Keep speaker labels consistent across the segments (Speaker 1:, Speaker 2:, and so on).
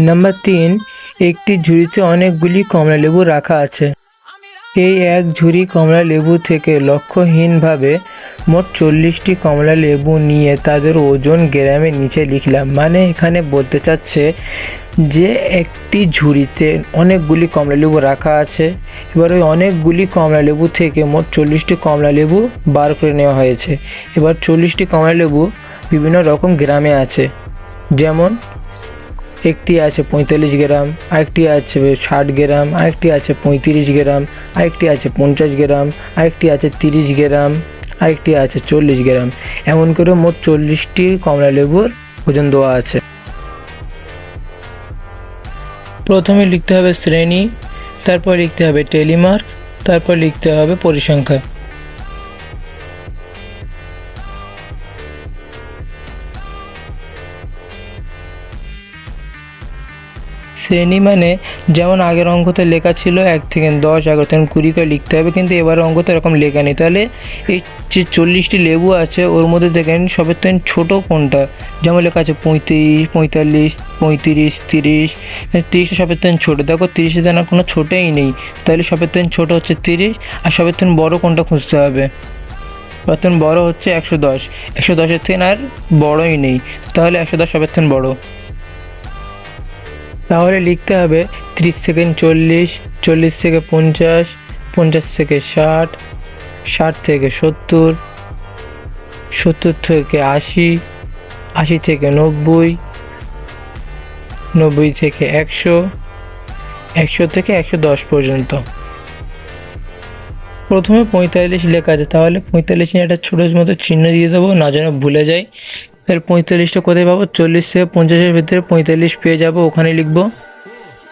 Speaker 1: Number 3, একটি ঝুড়িতে অনেকগুলি কমলালেবু রাখা আছে। এই এক ঝুড়ি কমলালেবু থেকে লক্ষ্যহীনভাবে মোট 40টি কমলালেবু নিয়ে তাদের ওজন গ্রামে নিচে লিখলাম। মানে এখানে বলতে চাচ্ছে যে একটি ঝুড়িতে অনেকগুলি কমলালেবু রাখা আছে। এবার ওই অনেকগুলি কমলালেবু থেকে মোট 40টি কমলালেবু বার করে নেওয়া হয়েছে। এবার 40টি কমলালেবু বিভিন্ন রকম গ্রামে আছে, যেমন একটি আছে 45 গ্রাম, আরেকটি আছে 60 গ্রাম, আরেকটি আছে 35 গ্রাম, আরেকটি আছে 50 গ্রাম, আরেকটি আছে 30 গ্রাম, আরেকটি আছে 40 গ্রাম। এমন করে মোট 40টি কমলালেবুর ওজন দেওয়া আছে। প্রথমে লিখতে হবে শ্রেণী, তারপর লিখতে হবে টেলিমার্ক, তারপর লিখতে হবে পরিসংখ্যা। শ্রেণী মানে যেমন আগের অঙ্কতে লেখা ছিল 1 থেকে 10, 11 থেকে 20 করে লিখতে হবে, কিন্তু এবারে অঙ্কতে এরকম লেখা নেই। তাহলে এই যে 40টি লেবু আছে ওর মধ্যে দেখেন সবের থেকে ছোট কোনটা, যেমন লেখা আছে 35, 45, 35, 30, 30 সবের থেকে ছোটো। দেখো 30 না কোনো ছোটোই নেই, তাহলে সবের থেকে ছোটো হচ্ছে 30, আর সবের থেকে বড়ো কোনটা খুঁজতে হবে। সবের থেকে বড়ো হচ্ছে 110, 110-এর থেকে আর বড়োই নেই, তাহলে 110 সবের থেকে বড়ো। তাহলে লিখতে হবে 30 থেকে 40, 40 থেকে 50, 50 থেকে 60, 60 থেকে 70, 70 থেকে 80, 80 থেকে 90, 90 থেকে 100, 100 থেকে 110 পর্যন্ত। প্রথমে 45 লেখা আছে, তাহলে 45 নিয়ে একটা ছোটো মতো চিহ্ন দিয়ে দেবো, না যেন ভুলে যাই। তাহলে 45টা কোথায় পাবো? 40 থেকে 50-এর ভিতরে 45 পেয়ে যাবো, ওখানে লিখবো।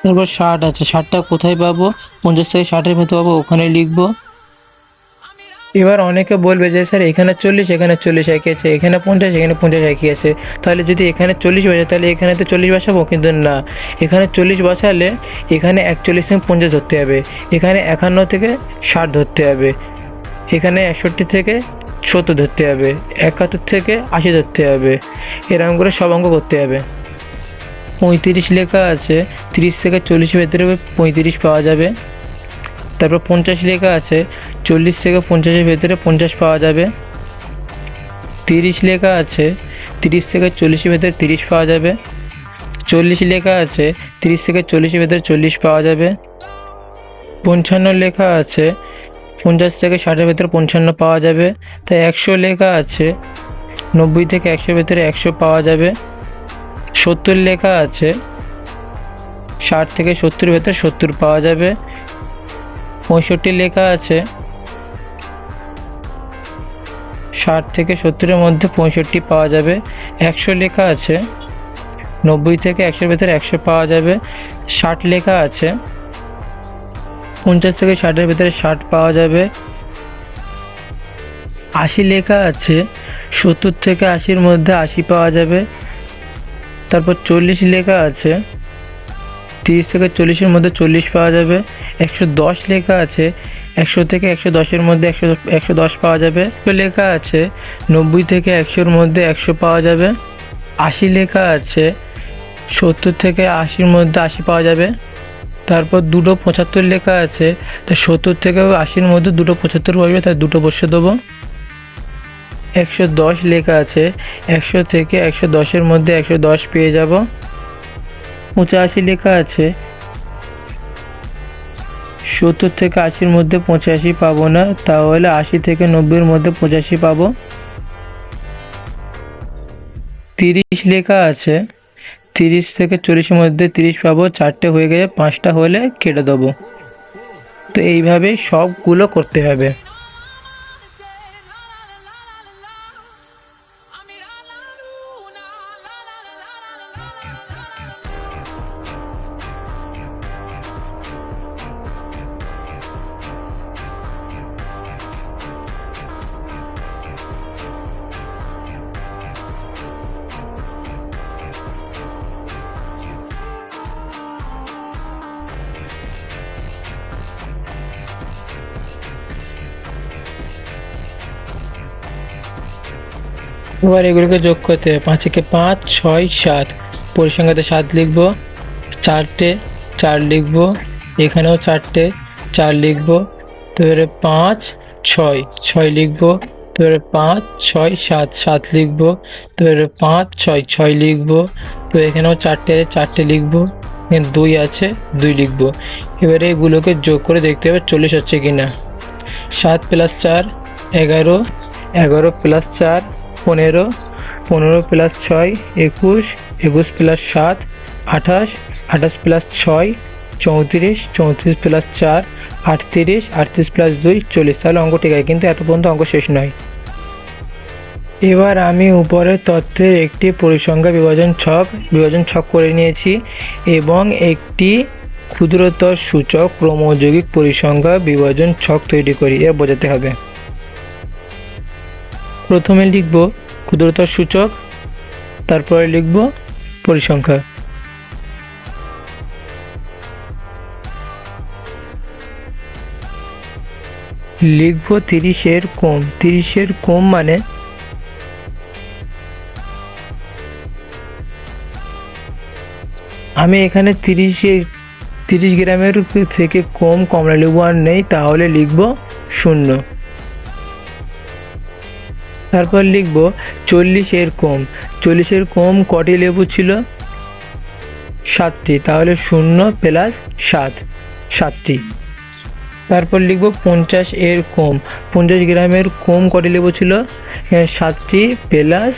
Speaker 1: তারপর 60 আছে, 60টা কোথায় পাবো? 50 থেকে 60-এর ভেতর পাবো, ওখানে লিখবো। এবার অনেকে বলবে যে স্যার এখানে 40, এখানে 40 একই আছে, এখানে 50, এখানে 50 একই আছে, তাহলে যদি এখানে 40 বসে তাহলে এখানে তো 40 বসাবো, কিন্তু না, এখানে 40 বসালে এখানে 41 থেকে 50 ধরতে হবে, এখানে 51 থেকে 60 ধরতে হবে, এখানে 61 থেকে 70 ধরতে হবে, 71 থেকে 80 ধরতে হবে, এরকম করে সব অঙ্ক করতে হবে। 35 লেখা আছে, 30 থেকে 40-এর ভেতরে 35 পাওয়া যাবে। তারপর 50 লেখা আছে, 40 থেকে 50-এর ভেতরে 50 পাওয়া যাবে। 30 লেখা আছে, 30 থেকে 40-এর ভেতরে 30 পাওয়া যাবে। 40 লেখা আছে, 30 থেকে 40-এর ভেতরে 40 পাওয়া যাবে। 55 লেখা আছে, 50 থেকে 60-এর ভেতরে 55 পাওয়া যাবে। তাই 100 লেখা আছে, 90 থেকে 100-এর ভেতরে 100 পাওয়া যাবে। 70 লেখা আছে, 60 থেকে 70-এর ভেতরে 70 পাওয়া যাবে। 65 লেখা আছে, 60 থেকে 70-এর মধ্যে 65 পাওয়া যাবে। 100 লেখা আছে, 90 থেকে 100-এর ভেতরে 100 পাওয়া যাবে। 60 লেখা আছে, 50 থেকে 60-এর ভেতরে 60 পাওয়া যাবে। 80 লেখা আছে, 70 থেকে 80-এর মধ্যে 80 পাওয়া যাবে। তারপর 40 লেখা আছে, 30 থেকে 40-এর মধ্যে 40 পাওয়া যাবে। 110 লেখা আছে, 100 থেকে 110-এর মধ্যে 110 পাওয়া যাবে। লেখা আছে, 90 থেকে 100-এর মধ্যে 100 পাওয়া যাবে। 80 লেখা আছে, 70 থেকে 80-এর মধ্যে 80 পাওয়া যাবে। তারপর 275 লেখা আছে, তা 70 থেকে 80-এর মধ্যে 275 বসবে, তাই 2 বসিয়ে দেবো। 110 লেখা আছে, 100 থেকে 110-এর মধ্যে 110 পেয়ে যাব। 85 লেখা আছে, 70 থেকে 80-এর মধ্যে 85 পাবো না, তাহলে 80 থেকে 90-এর মধ্যে 85 পাবো। 30 লেখা আছে, 30 থেকে 40-এর মধ্যে 30 পাবো, 4টে হয়ে গেছে, 5টা হলে কেটে দেবো। তো এইভাবেই সবগুলো করতে হবে। এবার এগুলোকে যোগ করতে হবে, 5 একে 5, 6, 7, পরিসংখ্যাতে 7 লিখবো। চারটে 4 লিখব, এখানেও চারটে 4 লিখব, তারপরে 5 6 6 লিখব, তারপরে 5 6 7 7 লিখব, তারপরে 5 6 6 লিখব, তো এখানেও চারটে লিখব, এখানে 2 আছে 2 লিখব। এবারে এগুলোকে যোগ করে দেখতে হবে 40 হচ্ছে কিনা। 7 + 4 11, 11 + 4 15, 15 + 6 21, 21 + 7 28, 28 + 6 34, 34 + 4 38, 38 + 2 40। তাহলে অঙ্ক ঠিক আছে, কিন্তু এত পর্যন্ত অঙ্ক শেষ নয়। এবার আমি উপরের তথ্যের একটি পরিসংখ্যা বিভাজন ছক করে নিয়েছি এবং একটি ক্ষুদ্রতর সূচক ক্রমযৌগিক পরিসংখ্যা বিভাজন ছক তৈরি করি, এ বোঝাতে হবে। প্রথমে লিখব ক্ষুদ্রতর সূচক, তারপরে লিখব পরিসংখ্যা। লিখব 30-এর কম। 30-এর কম মানে আমি এখানে 30 গ্রামের থেকে কম কমলা লেবু আর নেই, তাহলে লিখব 0। তারপর লিখব 40-এর কম। 40-এর কম কটি লেবু ছিল? 7টি, তাহলে 0 + 7 7টি। তারপর লিখব 50-এর কম। 50 গ্রামের কম কটি লেবু ছিল? 7টি +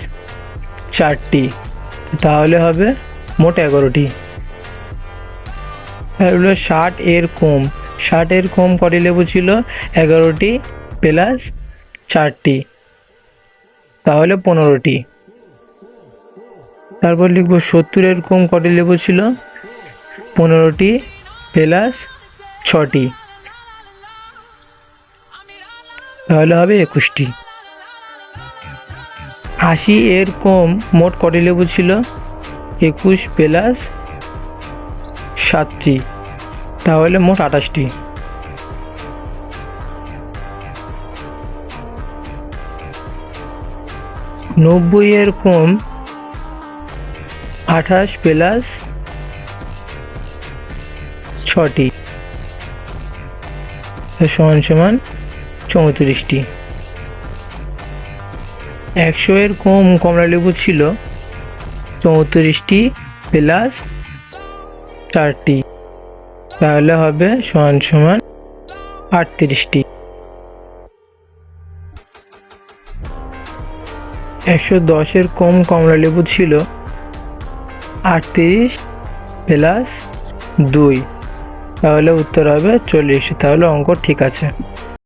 Speaker 1: 4টি, তাহলে হবে মোট 11টি। তাহলে 60-এর কম। 60-এর কম কটি লেবু ছিল? 11টি + 4টি, তাহলে 15টি। তারপর লিখব 70-এর কম কটি লেবু ছিল? 15টি + 6টি, তাহলে হবে 21টি। 80-এর কম মোট কটি লেবু ছিল? 21 + 7টি, তাহলে মোট 28টি। 90-এর কম 28 + 6টি সমান 34টি। 100-এর কম কমলা লেবু ছিল? 34টি + 4টি, তাহলে হবে সমান 38টি। 110-এর কম কমলা লেবু ছিল? 38 + 2, তাহলে উত্তর হবে 40। তাহলে অঙ্ক ঠিক আছে।